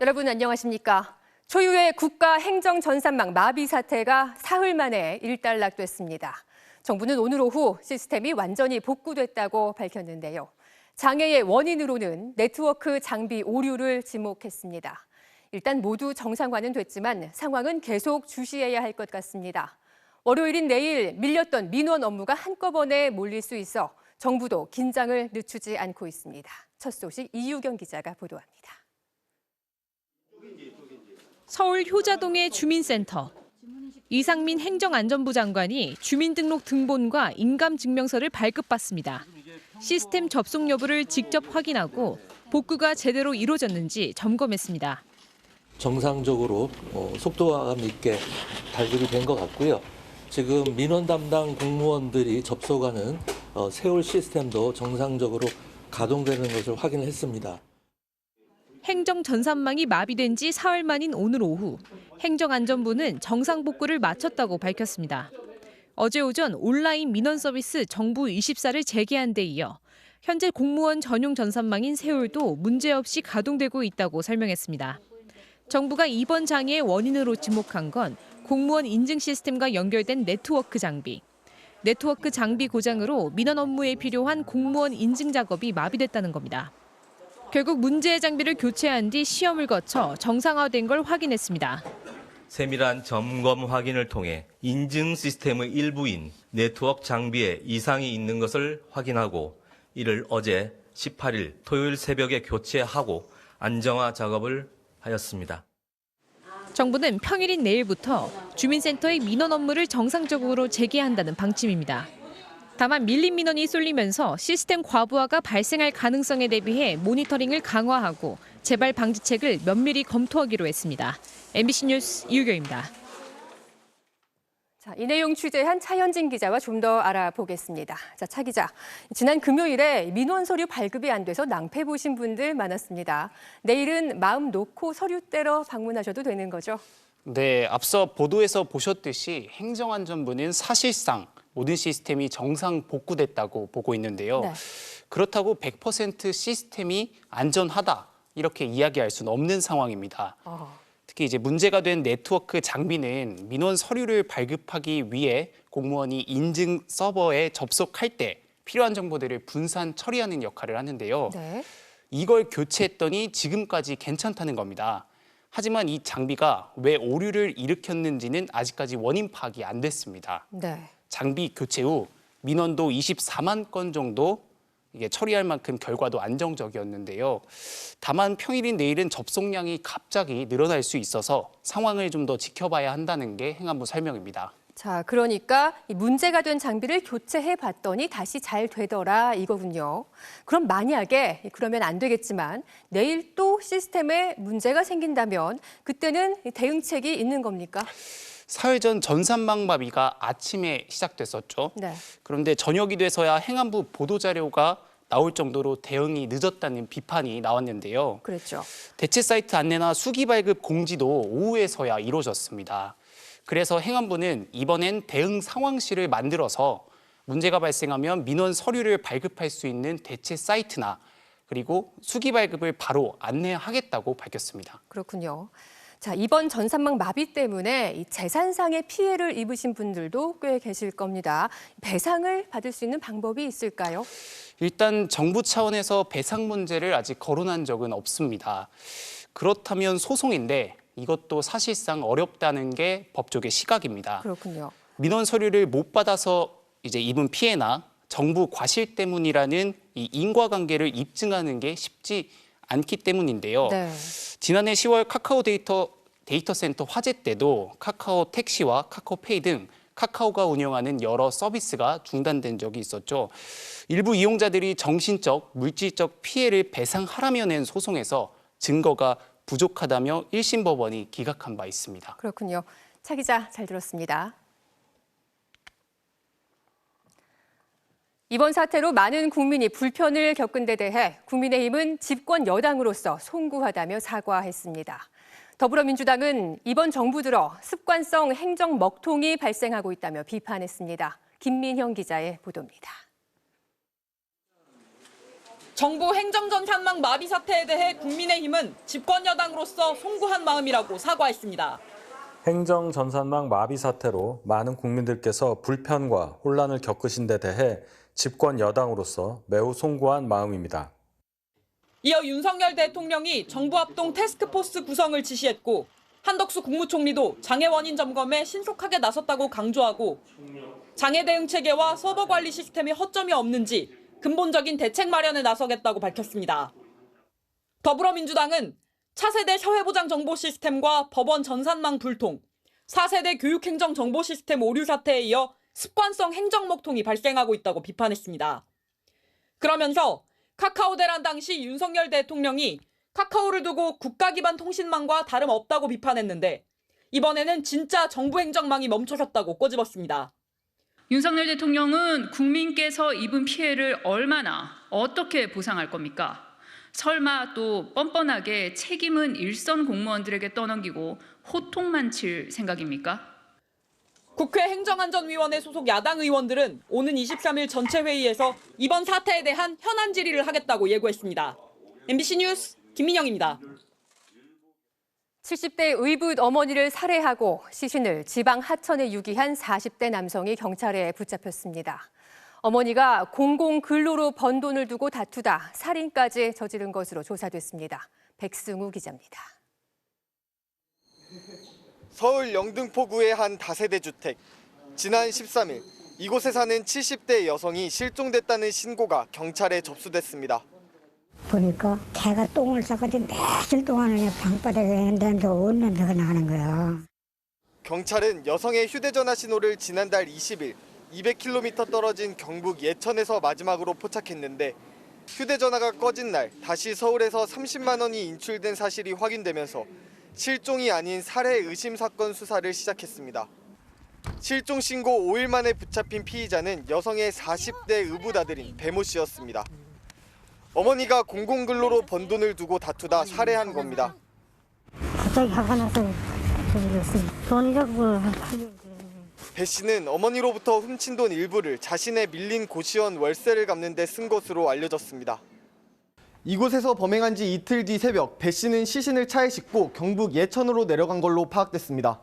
여러분 안녕하십니까? 초유의 국가 행정 전산망 마비 사태가 사흘 만에 일단락됐습니다. 정부는 오늘 오후 시스템이 완전히 복구됐다고 밝혔는데요. 장애의 원인으로는 네트워크 장비 오류를 지목했습니다. 일단 모두 정상화는 됐지만 상황은 계속 주시해야 할 것 같습니다. 월요일인 내일 밀렸던 민원 업무가 한꺼번에 몰릴 수 있어 정부도 긴장을 늦추지 않고 있습니다. 첫 소식 이유경 기자가 보도합니다. 서울 효자동의 주민센터. 이상민 행정안전부 장관이 주민등록 등본과 인감증명서를 발급받습니다. 시스템 접속 여부를 직접 확인하고 복구가 제대로 이루어졌는지 점검했습니다. 정상적으로 속도감 있게 발급이 된 것 같고요. 지금 민원 담당 공무원들이 접속하는 세월 시스템도 정상적으로 가동되는 것을 확인했습니다. 행정 전산망이 마비된 지 사흘 만인 오늘 오후, 행정안전부는 정상 복구를 마쳤다고 밝혔습니다. 어제 오전 온라인 민원 서비스 정부 24를 재개한 데 이어 현재 공무원 전용 전산망인 세월도 문제없이 가동되고 있다고 설명했습니다. 정부가 이번 장애의 원인으로 지목한 건 공무원 인증 시스템과 연결된 네트워크 장비. 네트워크 장비 고장으로 민원 업무에 필요한 공무원 인증 작업이 마비됐다는 겁니다. 결국 문제의 장비를 교체한 뒤 시험을 거쳐 정상화된 걸 확인했습니다. 세밀한 점검 확인을 통해 인증 시스템의 일부인 네트워크 장비에 이상이 있는 것을 확인하고 이를 어제 18일 토요일 새벽에 교체하고 안정화 작업을 하였습니다. 정부는 평일인 내일부터 주민센터의 민원 업무를 정상적으로 재개한다는 방침입니다. 다만 밀린 민원이 쏠리면서 시스템 과부하가 발생할 가능성에 대비해 모니터링을 강화하고 재발 방지책을 면밀히 검토하기로 했습니다. MBC 뉴스 이유경입니다. 자, 이 내용 취재한 차현진 기자와 좀 더 알아보겠습니다. 자, 차 기자, 지난 금요일에 민원 서류 발급이 안 돼서 낭패 보신 분들 많았습니다. 내일은 마음 놓고 서류 떼러 방문하셔도 되는 거죠? 네, 앞서 보도에서 보셨듯이 행정안전부는 사실상 모든 시스템이 정상 복구됐다고 보고 있는데요. 네. 그렇다고 100% 시스템이 안전하다 이렇게 이야기할 수는 없는 상황입니다. 특히 이제 문제가 된 네트워크 장비는 민원 서류를 발급하기 위해 공무원이 인증 서버에 접속할 때 필요한 정보들을 분산 처리하는 역할을 하는데요. 네. 이걸 교체했더니 지금까지 괜찮다는 겁니다. 하지만 이 장비가 왜 오류를 일으켰는지는 아직까지 원인 파악이 안 됐습니다. 네. 장비 교체 후 민원도 24만 건 정도 이게 처리할 만큼 결과도 안정적이었는데요. 다만 평일인 내일은 접속량이 갑자기 늘어날 수 있어서 상황을 좀 더 지켜봐야 한다는 게 행안부 설명입니다. 자, 그러니까 이 문제가 된 장비를 교체해 봤더니 다시 잘 되더라 이거군요. 그럼 만약에 그러면 안 되겠지만 내일 또 시스템에 문제가 생긴다면 그때는 대응책이 있는 겁니까? 사흘 전 전산망 마비가 아침에 시작됐었죠. 네. 그런데 저녁이 돼서야 행안부 보도자료가 나올 정도로 대응이 늦었다는 비판이 나왔는데요. 그랬죠. 대체 사이트 안내나 수기 발급 공지도 오후에서야 이루어졌습니다. 그래서 행안부는 이번엔 대응 상황실을 만들어서 문제가 발생하면 민원 서류를 발급할 수 있는 대체 사이트나 그리고 수기 발급을 바로 안내하겠다고 밝혔습니다. 그렇군요. 자, 이번 전산망 마비 때문에 이 재산상의 피해를 입으신 분들도 꽤 계실 겁니다. 배상을 받을 수 있는 방법이 있을까요? 일단 정부 차원에서 배상 문제를 아직 거론한 적은 없습니다. 그렇다면 소송인데 이것도 사실상 어렵다는 게 법조계 시각입니다. 그렇군요. 민원 서류를 못 받아서 이제 입은 피해나 정부 과실 때문이라는 이 인과관계를 입증하는 게 쉽지 않기 때문인데요. 네. 지난해 10월 카카오 데이터 센터 화재 때도 카카오 택시와 카카오페이 등 카카오가 운영하는 여러 서비스가 중단된 적이 있었죠. 일부 이용자들이 정신적, 물질적 피해를 배상하라며 낸 소송에서 증거가 부족하다며 1심 법원이 기각한 바 있습니다. 그렇군요. 차 기자 잘 들었습니다. 이번 사태로 많은 국민이 불편을 겪은 데 대해 국민의힘은 집권 여당으로서 송구하다며 사과했습니다. 더불어민주당은 이번 정부 들어 습관성 행정 먹통이 발생하고 있다며 비판했습니다. 김민형 기자의 보도입니다. 정부 행정전산망 마비 사태에 대해 국민의힘은 집권 여당으로서 송구한 마음이라고 사과했습니다. 행정전산망 마비 사태로 많은 국민들께서 불편과 혼란을 겪으신 데 대해 집권 여당으로서 매우 송구한 마음입니다. 이어 윤석열 대통령이 정부 합동 태스크포스 구성을 지시했고 한덕수 국무총리도 장애 원인 점검에 신속하게 나섰다고 강조하고 장애 대응 체계와 서버 관리 시스템에 허점이 없는지 근본적인 대책 마련에 나서겠다고 밝혔습니다. 더불어민주당은 차세대 사회보장 정보 시스템과 법원 전산망 불통, 4세대 교육행정 정보 시스템 오류 사태에 이어 습관성 행정 먹통이 발생하고 있다고 비판했습니다. 그러면서 카카오 대란 당시 윤석열 대통령이 카카오를 두고 국가 기반 통신망과 다름없다고 비판했는데 이번에는 진짜 정부 행정망이 멈춰섰다고 꼬집었습니다. 윤석열 대통령은 국민께서 입은 피해를 얼마나 어떻게 보상할 겁니까? 설마 또 뻔뻔하게 책임은 일선 공무원들에게 떠넘기고 호통만 칠 생각입니까? 국회 행정안전위원회 소속 야당 의원들은 오는 23일 전체 회의에서 이번 사태에 대한 현안 질의를 하겠다고 예고했습니다. MBC 뉴스 김민영입니다. 70대 의붓 어머니를 살해하고 시신을 지방 하천에 유기한 40대 남성이 경찰에 붙잡혔습니다. 어머니가 공공근로로 번 돈을 두고 다투다 살인까지 저지른 것으로 조사됐습니다. 백승우 기자입니다. 서울 영등포구의 한 다세대 주택. 지난 13일 이곳에 사는 70대 여성이 실종됐다는 신고가 경찰에 접수됐습니다. 보니까 개가 똥을 싸가지고 며칠 동안 방바닥에 냄새 온 냄새가 나는 거야. 경찰은 여성의 휴대전화 신호를 지난달 20일 200km 떨어진 경북 예천에서 마지막으로 포착했는데 휴대전화가 꺼진 날 다시 서울에서 30만 원이 인출된 사실이 확인되면서 실종이 아닌 살해 의심 사건 수사를 시작했습니다. 실종 신고 5일 만에 붙잡힌 피의자는 여성의 40대 의붓 아들인 배모 씨였습니다. 어머니가 공공근로로 번 돈을 두고 다투다 살해한 겁니다. 갑자기 화가 나서 돈이라고. 배 씨는 어머니로부터 훔친 돈 일부를 자신의 밀린 고시원 월세를 갚는 데 쓴 것으로 알려졌습니다. 이곳에서 범행한 지 이틀 뒤 새벽 배 씨는 시신을 차에 싣고 경북 예천으로 내려간 걸로 파악됐습니다.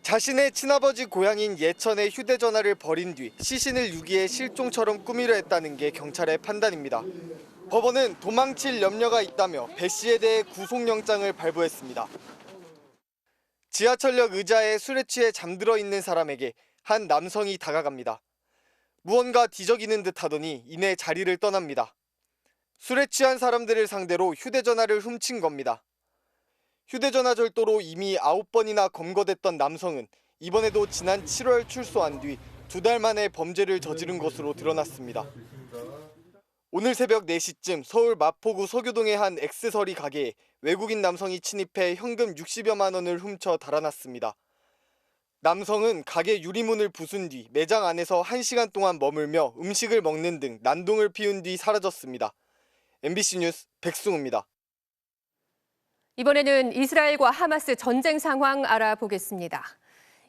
자신의 친아버지 고향인 예천에 휴대전화를 버린 뒤 시신을 유기해 실종처럼 꾸미려 했다는 게 경찰의 판단입니다. 법원은 도망칠 염려가 있다며 배 씨에 대해 구속영장을 발부했습니다. 지하철역 의자에 술에 취해 잠들어 있는 사람에게 한 남성이 다가갑니다. 무언가 뒤적이는 듯 하더니 이내 자리를 떠납니다. 술에 취한 사람들을 상대로 휴대전화를 훔친 겁니다. 휴대전화 절도로 이미 9번이나 검거됐던 남성은 이번에도 지난 7월 출소한 뒤 2달 만에 범죄를 저지른 것으로 드러났습니다. 오늘 새벽 4시쯤 서울 마포구 서교동의 한 액세서리 가게에 외국인 남성이 침입해 현금 60여만 원을 훔쳐 달아났습니다. 남성은 가게 유리문을 부순 뒤 매장 안에서 1시간 동안 머물며 음식을 먹는 등 난동을 피운 뒤 사라졌습니다. MBC 뉴스 백승우입니다. 이번에는 이스라엘과 하마스 전쟁 상황 알아보겠습니다.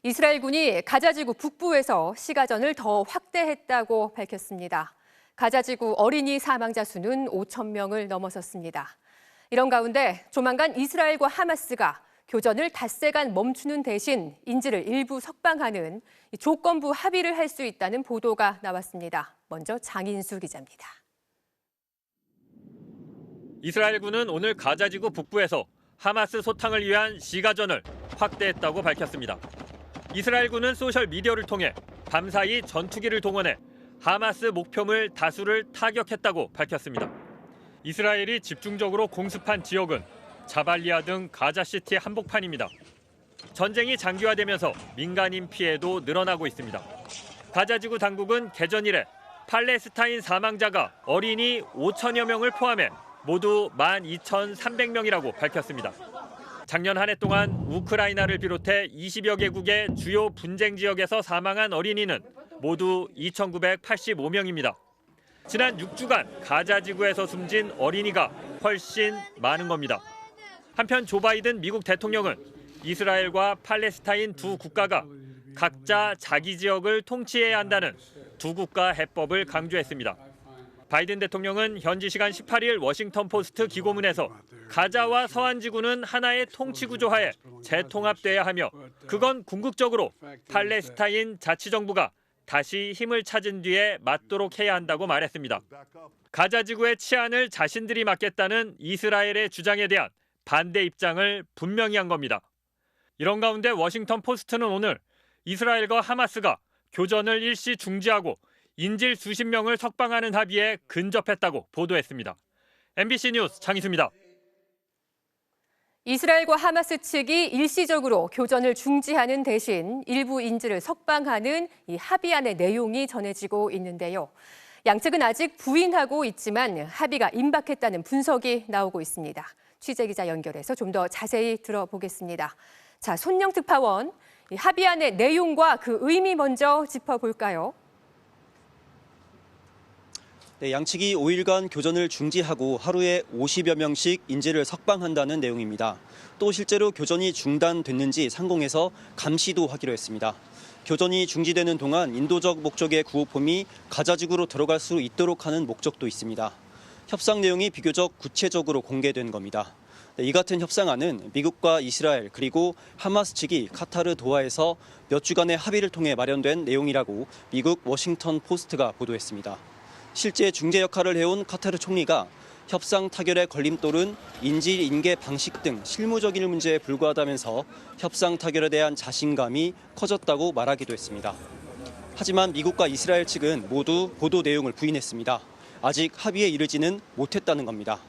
이스라엘군이 가자지구 북부에서 시가전을 더 확대했다고 밝혔습니다. 가자지구 어린이 사망자 수는 5천 명을 넘어섰습니다. 이런 가운데 조만간 이스라엘과 하마스가 교전을 닷새간 멈추는 대신 인질을 일부 석방하는 조건부 합의를 할 수 있다는 보도가 나왔습니다. 먼저 장인수 기자입니다. 이스라엘군은 오늘 가자지구 북부에서 하마스 소탕을 위한 시가전을 확대했다고 밝혔습니다. 이스라엘군은 소셜미디어를 통해 밤사이 전투기를 동원해 하마스 목표물 다수를 타격했다고 밝혔습니다. 이스라엘이 집중적으로 공습한 지역은 자발리아 등 가자시티 한복판입니다. 전쟁이 장기화되면서 민간인 피해도 늘어나고 있습니다. 가자지구 당국은 개전 이래 팔레스타인 사망자가 어린이 5천여 명을 포함해 모두 12,300명이라고 밝혔습니다. 작년 한 해 동안 우크라이나를 비롯해 20여 개국의 주요 분쟁 지역에서 사망한 어린이는 모두 2,985명입니다. 지난 6주간 가자 지구에서 숨진 어린이가 훨씬 많은 겁니다. 한편 조 바이든 미국 대통령은 이스라엘과 팔레스타인 두 국가가 각자 자기 지역을 통치해야 한다는 두 국가 해법을 강조했습니다. 바이든 대통령은 현지 시간 18일 워싱턴 포스트 기고문에서 가자와 서한 지구는 하나의 통치 구조하에 재통합돼야 하며 그건 궁극적으로 팔레스타인 자치정부가 다시 힘을 찾은 뒤에 맞도록 해야 한다고 말했습니다. 가자 지구의 치안을 자신들이 맡겠다는 이스라엘의 주장에 대한 반대 입장을 분명히 한 겁니다. 이런 가운데 워싱턴 포스트는 오늘 이스라엘과 하마스가 교전을 일시 중지하고 인질 수십 명을 석방하는 합의에 근접했다고 보도했습니다. MBC 뉴스 장희수입니다. 이스라엘과 하마스 측이 일시적으로 교전을 중지하는 대신 일부 인질을 석방하는 이 합의안의 내용이 전해지고 있는데요. 양측은 아직 부인하고 있지만 합의가 임박했다는 분석이 나오고 있습니다. 취재기자 연결해서 좀 더 자세히 들어보겠습니다. 자, 손영 특파원, 이 합의안의 내용과 그 의미 먼저 짚어볼까요? 네, 양측이 5일간 교전을 중지하고 하루에 50여 명씩 인질을 석방한다는 내용입니다. 또 실제로 교전이 중단됐는지 상공에서 감시도 하기로 했습니다. 교전이 중지되는 동안 인도적 목적의 구호품이 가자지구로 들어갈 수 있도록 하는 목적도 있습니다. 협상 내용이 비교적 구체적으로 공개된 겁니다. 이 같은 협상안은 미국과 이스라엘 그리고 하마스 측이 카타르 도하에서 몇 주간의 합의를 통해 마련된 내용이라고 미국 워싱턴 포스트가 보도했습니다. 실제 중재 역할을 해온 카타르 총리가 협상 타결의 걸림돌은 인질 인계 방식 등 실무적인 문제에 불과하다면서 협상 타결에 대한 자신감이 커졌다고 말하기도 했습니다. 하지만 미국과 이스라엘 측은 모두 보도 내용을 부인했습니다. 아직 합의에 이르지는 못했다는 겁니다.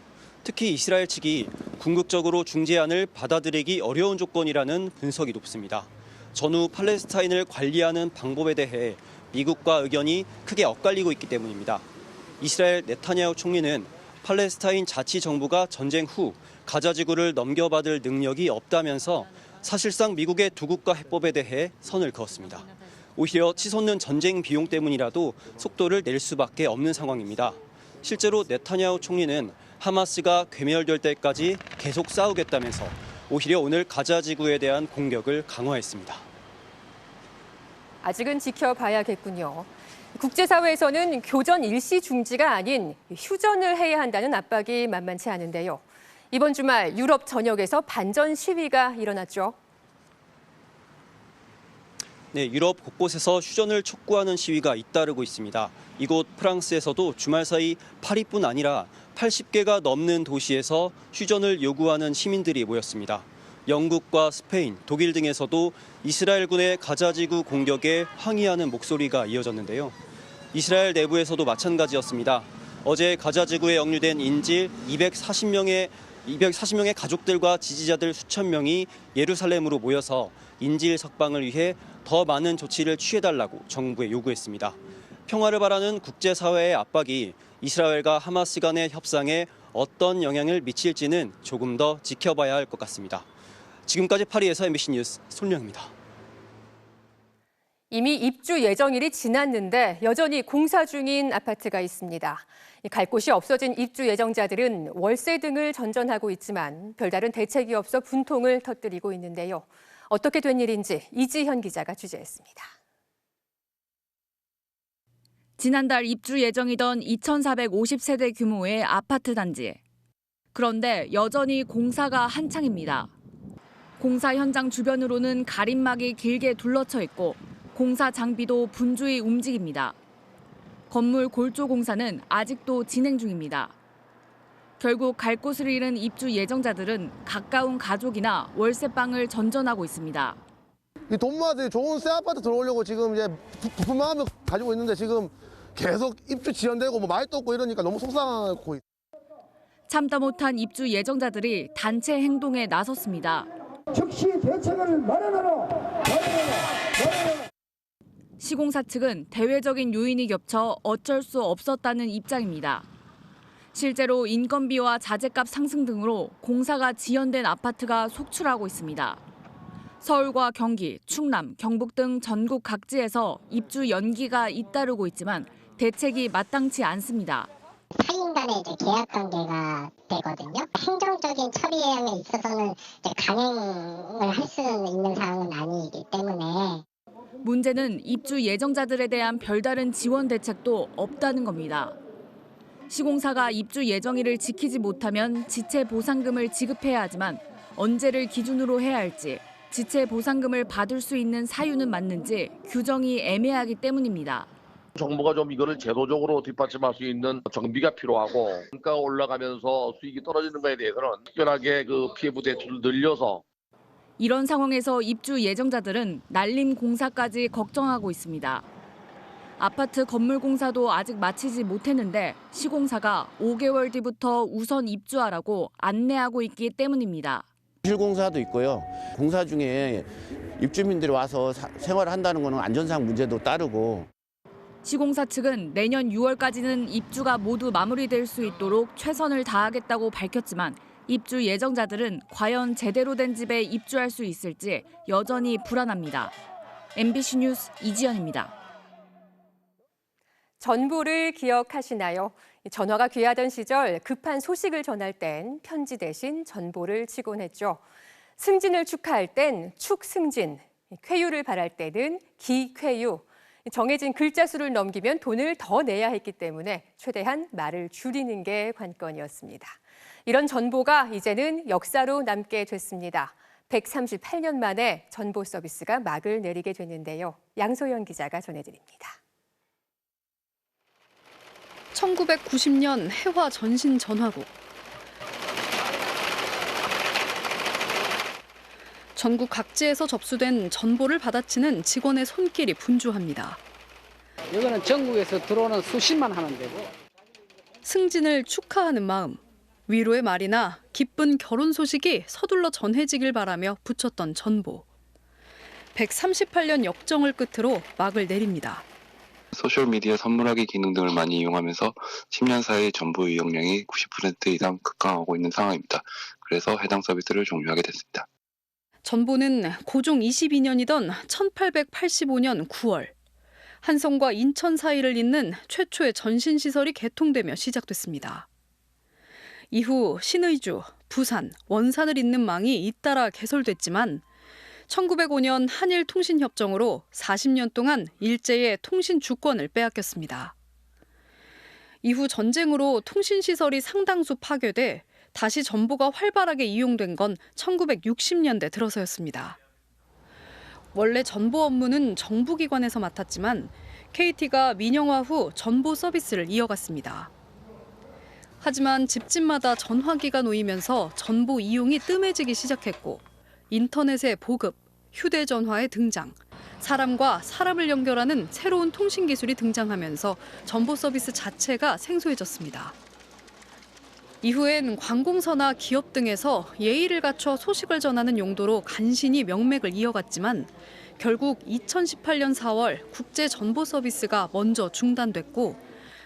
특히 이스라엘 측이 궁극적으로 중재안을 받아들이기 어려운 조건이라는 분석이 높습니다. 전후 팔레스타인을 관리하는 방법에 대해 미국과 의견이 크게 엇갈리고 있기 때문입니다. 이스라엘 네타냐후 총리는 팔레스타인 자치정부가 전쟁 후 가자지구를 넘겨받을 능력이 없다면서 사실상 미국의 두 국가 해법에 대해 선을 그었습니다. 오히려 치솟는 전쟁 비용 때문이라도 속도를 낼 수밖에 없는 상황입니다. 실제로 네타냐후 총리는 하마스가 괴멸될 때까지 계속 싸우겠다면서 오히려 오늘 가자지구에 대한 공격을 강화했습니다. 아직은 지켜봐야겠군요. 국제사회에서는 교전 일시 중지가 아닌 휴전을 해야 한다는 압박이 만만치 않은데요. 이번 주말 유럽 전역에서 반전 시위가 일어났죠. 네, 유럽 곳곳에서 휴전을 촉구하는 시위가 잇따르고 있습니다. 이곳 프랑스에서도 주말 사이 파리뿐 아니라 80개가 넘는 도시에서 휴전을 요구하는 시민들이 모였습니다. 영국과 스페인, 독일 등에서도 이스라엘군의 가자지구 공격에 항의하는 목소리가 이어졌는데요. 이스라엘 내부에서도 마찬가지였습니다. 어제 가자지구에 억류된 인질 240명의 가족들과 지지자들 수천 명이 예루살렘으로 모여서 인질 석방을 위해 더 많은 조치를 취해달라고 정부에 요구했습니다. 평화를 바라는 국제사회의 압박이 이스라엘과 하마스 간의 협상에 어떤 영향을 미칠지는 조금 더 지켜봐야 할 것 같습니다. 지금까지 파리에서 MBC 뉴스 손령입니다. 이미 입주 예정일이 지났는데 여전히 공사 중인 아파트가 있습니다. 갈 곳이 없어진 입주 예정자들은 월세 등을 전전하고 있지만 별다른 대책이 없어 분통을 터뜨리고 있는데요. 어떻게 된 일인지 이지현 기자가 취재했습니다. 지난달 입주 예정이던 2,450세대 규모의 아파트 단지. 그런데 여전히 공사가 한창입니다. 공사 현장 주변으로는 가림막이 길게 둘러쳐 있고 공사 장비도 분주히 움직입니다. 건물 골조 공사는 아직도 진행 중입니다. 결국 갈 곳을 잃은 입주 예정자들은 가까운 가족이나 월세방을 전전하고 있습니다. 이 돈 모아서 좋은 새 아파트 들어오려고 지금 이제 부푼 마음을 가지고 있는데 지금 계속 입주 지연되고 뭐 말도 없고 이러니까 너무 속상하고. 참다 못한 입주 예정자들이 단체 행동에 나섰습니다. 즉시 대책을 마련하라. 시공사 측은 대외적인 요인이 겹쳐 어쩔 수 없었다는 입장입니다. 실제로 인건비와 자재값 상승 등으로 공사가 지연된 아파트가 속출하고 있습니다. 서울과 경기, 충남, 경북 등 전국 각지에서 입주 연기가 잇따르고 있지만 대책이 마땅치 않습니다. 타인 간의 계약 관계가 되거든요. 행정적인 처리에 있어서는 강행을 할 수 있는 사항은 아니기 때문에. 문제는 입주 예정자들에 대한 별다른 지원 대책도 없다는 겁니다. 시공사가 입주 예정일을 지키지 못하면 지체 보상금을 지급해야 하지만 언제를 기준으로 해야 할지, 지체 보상금을 받을 수 있는 사유는 맞는지 규정이 애매하기 때문입니다. 정부가 좀 이거를 제도적으로 뒷받침할 수 있는 정비가 필요하고 단가가 올라가면서 수익이 떨어지는 것에 대해서는 특별하게 그 피해부 대출을 늘려서 이런 상황에서 입주 예정자들은 난림 공사까지 걱정하고 있습니다. 아파트 건물 공사도 아직 마치지 못했는데 시공사가 5개월 뒤부터 우선 입주하라고 안내하고 있기 때문입니다. 실공사도 있고요. 공사 중에 입주민들이 와서 생활을 한다는 거는 안전상 문제도 따르고. 시공사 측은 내년 6월까지는 입주가 모두 마무리될 수 있도록 최선을 다하겠다고 밝혔지만 입주 예정자들은 과연 제대로 된 집에 입주할 수 있을지 여전히 불안합니다. MBC 뉴스 이지연입니다. 전보를 기억하시나요? 전화가 귀하던 시절 급한 소식을 전할 땐 편지 대신 전보를 치곤 했죠. 승진을 축하할 땐 축승진, 쾌유를 바랄 때는 기쾌유. 정해진 글자 수를 넘기면 돈을 더 내야 했기 때문에 최대한 말을 줄이는 게 관건이었습니다. 이런 전보가 이제는 역사로 남게 됐습니다. 138년 만에 전보 서비스가 막을 내리게 됐는데요. 양소연 기자가 전해드립니다. 1990년 해화 전신 전화국. 전국 각지에서 접수된 전보를 받아치는 직원의 손길이 분주합니다. 이거는 전국에서 들어오는 수십만 하는 데고. 승진을 축하하는 마음, 위로의 말이나 기쁜 결혼 소식이 서둘러 전해지길 바라며 붙였던 전보. 138년 역정을 끝으로 막을 내립니다. 소셜미디어 선물하기 기능 등을 많이 이용하면서 10년 사이 전보 이용량이 90% 이상 급강하고 있는 상황입니다. 그래서 해당 서비스를 종료하게 됐습니다. 전보는 고종 22년이던 1885년 9월 한성과 인천 사이를 잇는 최초의 전신시설이 개통되며 시작됐습니다. 이후 신의주, 부산, 원산을 잇는 망이 잇따라 개설됐지만 1905년 한일통신협정으로 40년 동안 일제의 통신 주권을 빼앗겼습니다. 이후 전쟁으로 통신시설이 상당수 파괴돼 다시 전보가 활발하게 이용된 건 1960년대 들어서였습니다. 원래 전보 업무는 정부기관에서 맡았지만 KT가 민영화 후 전보 서비스를 이어갔습니다. 하지만 집집마다 전화기가 놓이면서 전보 이용이 뜸해지기 시작했고 인터넷의 보급, 휴대전화의 등장, 사람과 사람을 연결하는 새로운 통신 기술이 등장하면서 전보 서비스 자체가 생소해졌습니다. 이후엔 관공서나 기업 등에서 예의를 갖춰 소식을 전하는 용도로 간신히 명맥을 이어갔지만 결국 2018년 4월 국제 전보 서비스가 먼저 중단됐고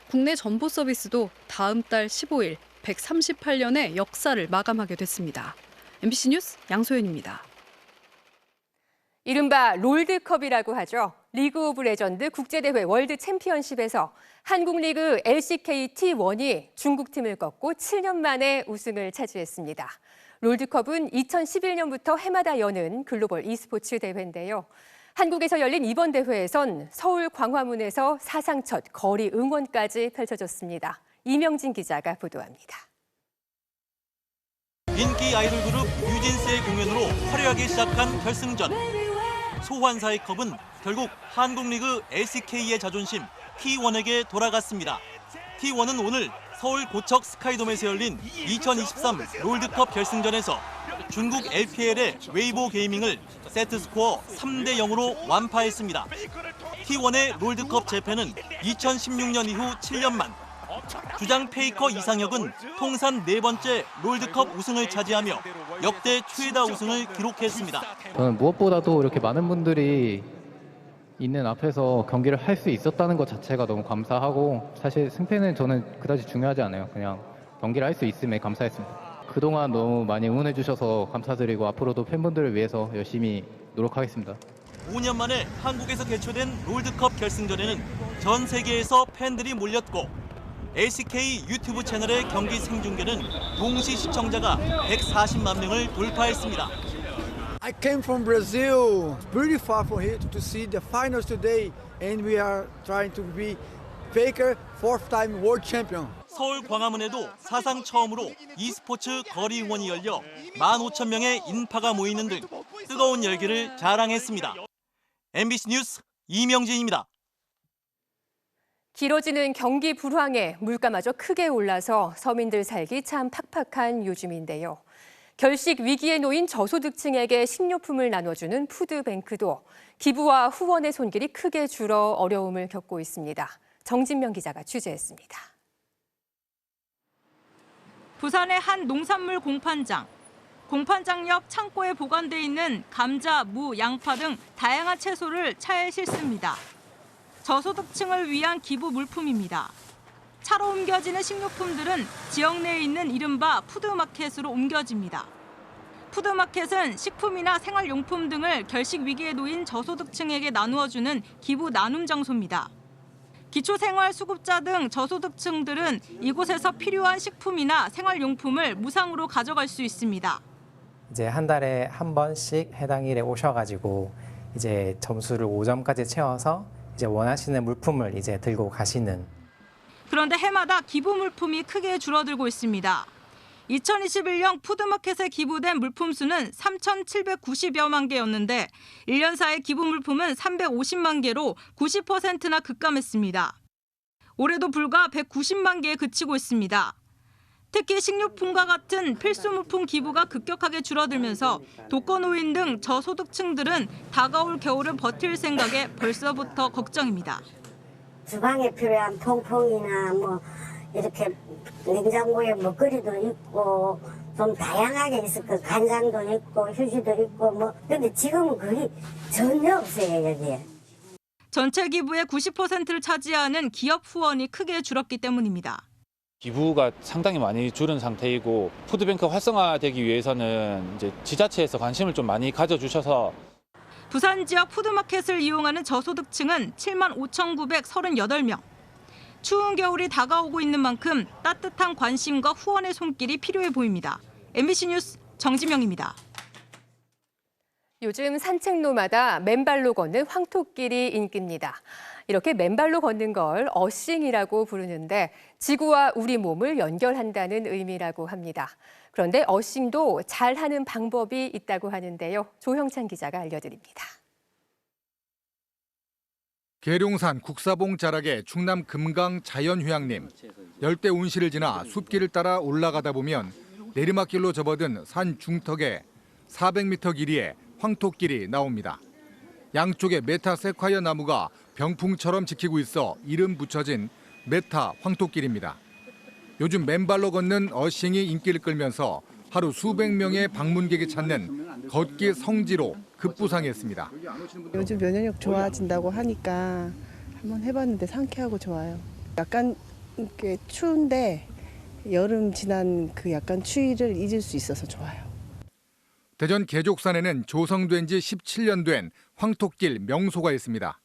국내 전보 서비스도 다음 달 15일 138년의 역사를 마감하게 됐습니다. MBC 뉴스 양소연입니다. 이른바 롤드컵이라고 하죠. 리그 오브 레전드 국제대회 월드 챔피언십에서 한국 리그 LCK T1이 중국 팀을 꺾고 7년 만에 우승을 차지했습니다. 롤드컵은 2011년부터 해마다 여는 글로벌 e스포츠 대회인데요. 한국에서 열린 이번 대회에선 서울 광화문에서 사상 첫 거리 응원까지 펼쳐졌습니다. 이명진 기자가 보도합니다. 인기 아이돌 그룹 뉴진스의 공연으로 화려하게 시작한 결승전. 소환사의 컵은 결국 한국 리그 LCK의 자존심 T1에게 돌아갔습니다. T1은 오늘 서울 고척 스카이돔에서 열린 2023 롤드컵 결승전에서 중국 LPL의 웨이보 게이밍을 세트 스코어 3대 0으로 완파했습니다. T1의 롤드컵 재패는 2016년 이후 7년 만. 주장 페이커 이상혁은 통산 4번째 롤드컵 우승을 차지하며 역대 최다 우승을 기록했습니다. 저는 무엇보다도 이렇게 많은 분들이 있는 앞에서 경기를 할 수 있었다는 것 자체가 너무 감사하고 사실 승패는 저는 그다지 중요하지 않아요. 그냥 경기를 할 수 있음에 감사했습니다. 그동안 너무 많이 응원해 주셔서 감사드리고 앞으로도 팬분들을 위해서 열심히 노력하겠습니다. 5년 만에 한국에서 개최된 롤드컵 결승전에는 전 세계에서 팬들이 몰렸고 LCK 유튜브 채널의 경기 생중계는 동시 시청자가 140만 명을 돌파했습니다. I came from Brazil, pretty far from here to see the finals today, and we are trying to be Faker, fourth-time world champion. 서울 광화문에도 사상 처음으로 e스포츠 거리 응원이 열려 15,000명의 인파가 모이는 등 뜨거운 열기를 자랑했습니다. MBC 뉴스 이명진입니다. 길어지는 경기 불황에 물가마저 크게 올라서 서민들 살기 참 팍팍한 요즘인데요. 결식 위기에 놓인 저소득층에게 식료품을 나눠주는 푸드뱅크도 기부와 후원의 손길이 크게 줄어 어려움을 겪고 있습니다. 정진명 기자가 취재했습니다. 부산의 한 농산물 공판장. 공판장 옆 창고에 보관돼 있는 감자, 무, 양파 등 다양한 채소를 차에 싣습니다. 저소득층을 위한 기부 물품입니다. 차로 옮겨지는 식료품들은 지역 내에 있는 이른바 푸드마켓으로 옮겨집니다. 푸드마켓은 식품이나 생활용품 등을 결식 위기에 놓인 저소득층에게 나누어주는 기부 나눔 장소입니다. 기초생활수급자 등 저소득층들은 이곳에서 필요한 식품이나 생활용품을 무상으로 가져갈 수 있습니다. 이제 한 달에 한 번씩 해당 일에 오셔가지고 이제 점수를 5점까지 채워서 이제 원하시는 물품을 이제 들고 가시는. 그런데 해마다 기부 물품이 크게 줄어들고 있습니다. 2021년 푸드마켓에 기부된 물품 수는 3,790여만 개였는데 1년 사이 기부 물품은 350만 개로 90%나 급감했습니다. 올해도 불과 190만 개에 그치고 있습니다. 특히 식료품과 같은 필수 물품 기부가 급격하게 줄어들면서 독거노인 등 저소득층들은 다가올 겨울을 버틸 생각에 벌써부터 걱정입니다. 주방에 필요한 통풍이나 뭐 이렇게 냉장고에 먹거리도 있고 좀 다양하게 있을 거 간장도 있고 휴지도 있고 뭐 근데 지금은 그게 전혀 없어요 여기에. 전체 기부의 90%를 차지하는 기업 후원이 크게 줄었기 때문입니다. 기부가 상당히 많이 줄은 상태이고 푸드뱅크 활성화되기 위해서는 이제 지자체에서 관심을 좀 많이 가져주셔서 부산 지역 푸드마켓을 이용하는 저소득층은 75,938명. 추운 겨울이 다가오고 있는 만큼 따뜻한 관심과 후원의 손길이 필요해 보입니다. MBC 뉴스 정지명입니다. 요즘 산책로마다 맨발로 걷는 황토길이 인기입니다. 이렇게 맨발로 걷는 걸 어싱이라고 부르는데 지구와 우리 몸을 연결한다는 의미라고 합니다. 그런데 어싱도 잘하는 방법이 있다고 하는데요. 조형찬 기자가 알려드립니다. 계룡산 국사봉 자락의 충남 금강 자연휴양림. 열대 온실을 지나 숲길을 따라 올라가다 보면 내리막길로 접어든 산 중턱에 400m 길이의 황토길이 나옵니다. 양쪽에 메타세콰이어 나무가 병풍처럼 지키고 있어 이름 붙여진 메타 황토길입니다. 요즘 맨발로 걷는 어싱이 인기를 끌면서 하루 수백 명의 방문객이 찾는 걷기 성지로 급부상했습니다. 요즘 면역력 좋아진다고 하니까 한번 해봤는데 상쾌하고 좋아요. 약간 이렇게 추운데 여름 지난 그 약간 추위를 잊을 수 있어서 좋아요. 대전 계족산에는 조성된 지 17년 된 황토길 명소가 있습니다.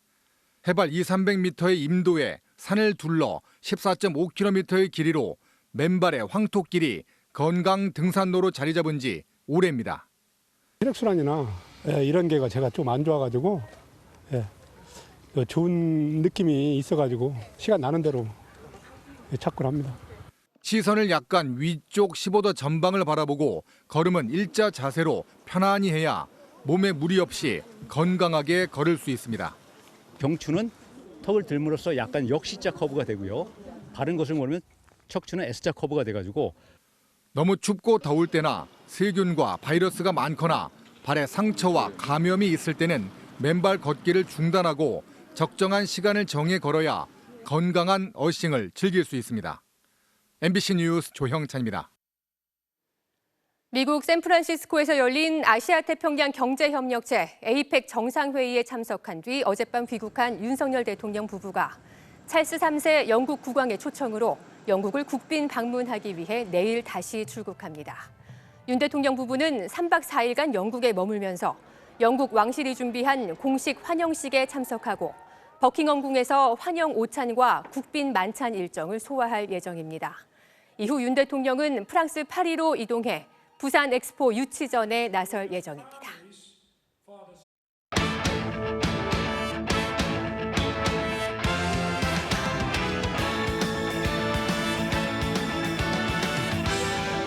해발 200~300m의 임도에 산을 둘러 14.5km의 길이로 맨발의 황토길이 건강 등산로로 자리 잡은 지 오래입니다. 혈액순환이나 이런 게가 제가 좀 안 좋아가지고 좋은 느낌이 있어가지고 시간 나는 대로 찾곤 합니다. 시선을 약간 위쪽 15도 전방을 바라보고 걸음은 일자 자세로 편안히 해야 몸에 무리 없이 건강하게 걸을 수 있습니다. 경추는 턱을 들므로써 약간 역시자 커브가 되고요. 바른 것을 모르면 척추는 S자 커브가 돼가지고 너무 춥고 더울 때나 세균과 바이러스가 많거나 발에 상처와 감염이 있을 때는 맨발 걷기를 중단하고 적정한 시간을 정해 걸어야 건강한 어싱을 즐길 수 있습니다. MBC 뉴스 조형찬입니다. 미국 샌프란시스코에서 열린 아시아태평양 경제협력체 에이펙 정상회의에 참석한 뒤 어젯밤 귀국한 윤석열 대통령 부부가 찰스 3세 영국 국왕의 초청으로 영국을 국빈 방문하기 위해 내일 다시 출국합니다. 윤 대통령 부부는 3박 4일간 영국에 머물면서 영국 왕실이 준비한 공식 환영식에 참석하고 버킹엄궁에서 환영 오찬과 국빈 만찬 일정을 소화할 예정입니다. 이후 윤 대통령은 프랑스 파리로 이동해 부산 엑스포 유치전에 나설 예정입니다.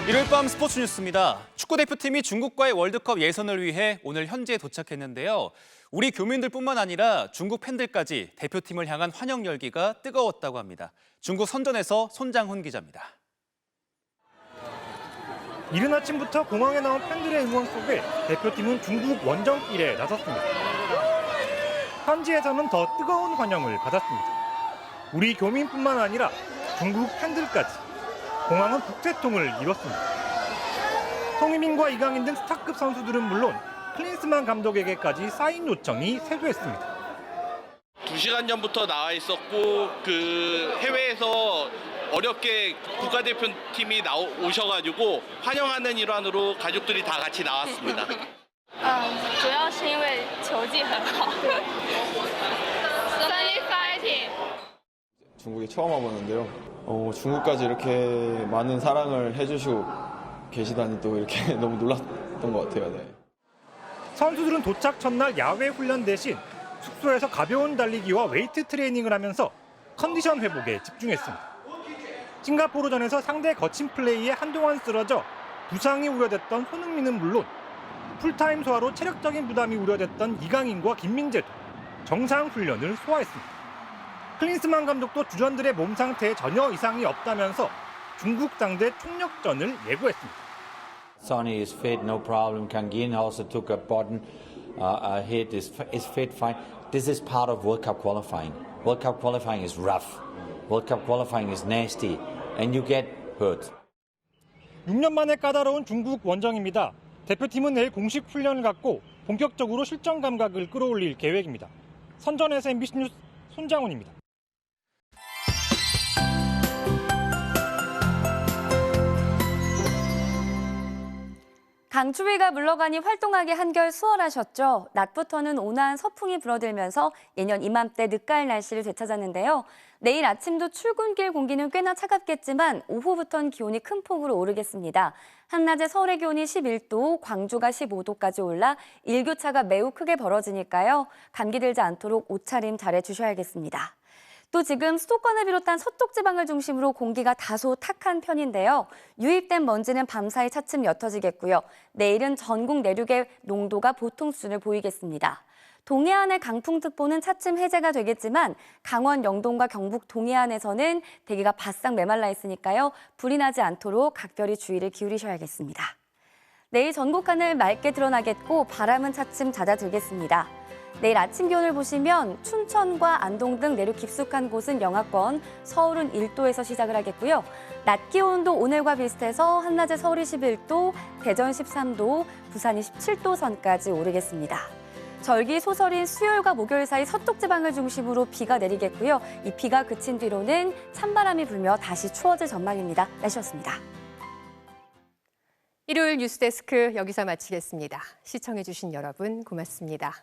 일요일 밤 스포츠 뉴스입니다. 축구대표팀이 중국과의 월드컵 예선을 위해 오늘 현지에 도착했는데요. 우리 교민들뿐만 아니라 중국 팬들까지 대표팀을 향한 환영 열기가 뜨거웠다고 합니다. 중국 선전에서 손장훈 기자입니다. 이른 아침부터 공항에 나온 팬들의 응원 속에 대표팀은 중국 원정길에 나섰습니다. 현지에서는 더 뜨거운 환영을 받았습니다. 우리 교민뿐만 아니라 중국 팬들까지 공항은 북새통을 이뤘습니다. 송희민과 이강인 등 스타급 선수들은 물론 클린스만 감독에게까지 사인 요청이 쇄도했습니다. 2시간 전부터 나와 있었고 해외에서 어렵게 국가대표팀이 오셔가지고 환영하는 일환으로 가족들이 다 같이 나왔습니다. 主要是因为球技很好。Sunny fighting. 중국에 처음 와보는데요. 중국까지 이렇게 많은 사랑을 해주시고 계시다니 또 이렇게 너무 놀랐던 것 같아요. 네. 선수들은 도착 첫날 야외 훈련 대신 숙소에서 가벼운 달리기와 웨이트 트레이닝을 하면서 컨디션 회복에 집중했습니다. 싱가포르전에서 상대 거친 플레이에 한동안 쓰러져 부상이 우려됐던 손흥민은 물론 풀타임 소화로 체력적인 부담이 우려됐던 이강인과 김민재도 정상 훈련을 소화했습니다. 클린스만 감독도 주전들의 몸 상태에 전혀 이상이 없다면서 중국 상대 총력전을 예고했습니다. Sonny is fit, no problem. Kang Yin also took a button hit, is fit, fine. This is part of World Cup qualifying. World Cup qualifying is rough. World Cup qualifying is nasty, and you get hurt. 6년 만에 까다로운 중국 원정입니다. 대표팀은 내일 공식 훈련을 갖고 본격적으로 실전 감각을 끌어올릴 계획입니다. 선전에서 MBC 뉴스 손장훈입니다. 강추위가 물러가니 활동하기 한결 수월하셨죠. 낮부터는 온화한 서풍이 불어들면서 예년 이맘때 늦가을 날씨를 되찾았는데요. 내일 아침도 출근길 공기는 꽤나 차갑겠지만 오후부터는 기온이 큰 폭으로 오르겠습니다. 한낮에 서울의 기온이 11도, 광주가 15도까지 올라 일교차가 매우 크게 벌어지니까요. 감기 들지 않도록 옷차림 잘해주셔야겠습니다. 또 지금 수도권을 비롯한 서쪽 지방을 중심으로 공기가 다소 탁한 편인데요. 유입된 먼지는 밤사이 차츰 옅어지겠고요. 내일은 전국 내륙의 농도가 보통 수준을 보이겠습니다. 동해안의 강풍특보는 차츰 해제가 되겠지만 강원 영동과 경북 동해안에서는 대기가 바싹 메말라 있으니까요. 불이 나지 않도록 각별히 주의를 기울이셔야겠습니다. 내일 전국 하늘 맑게 드러나겠고 바람은 차츰 잦아들겠습니다. 내일 아침 기온을 보시면 춘천과 안동 등 내륙 깊숙한 곳은 영하권, 서울은 1도에서 시작을 하겠고요. 낮 기온도 오늘과 비슷해서 한낮에 서울이 11도, 대전 13도, 부산이 17도 선까지 오르겠습니다. 절기 소설인 수요일과 목요일 사이 서쪽 지방을 중심으로 비가 내리겠고요. 이 비가 그친 뒤로는 찬바람이 불며 다시 추워질 전망입니다. 날씨였습니다. 일요일 뉴스데스크 여기서 마치겠습니다. 시청해주신 여러분 고맙습니다.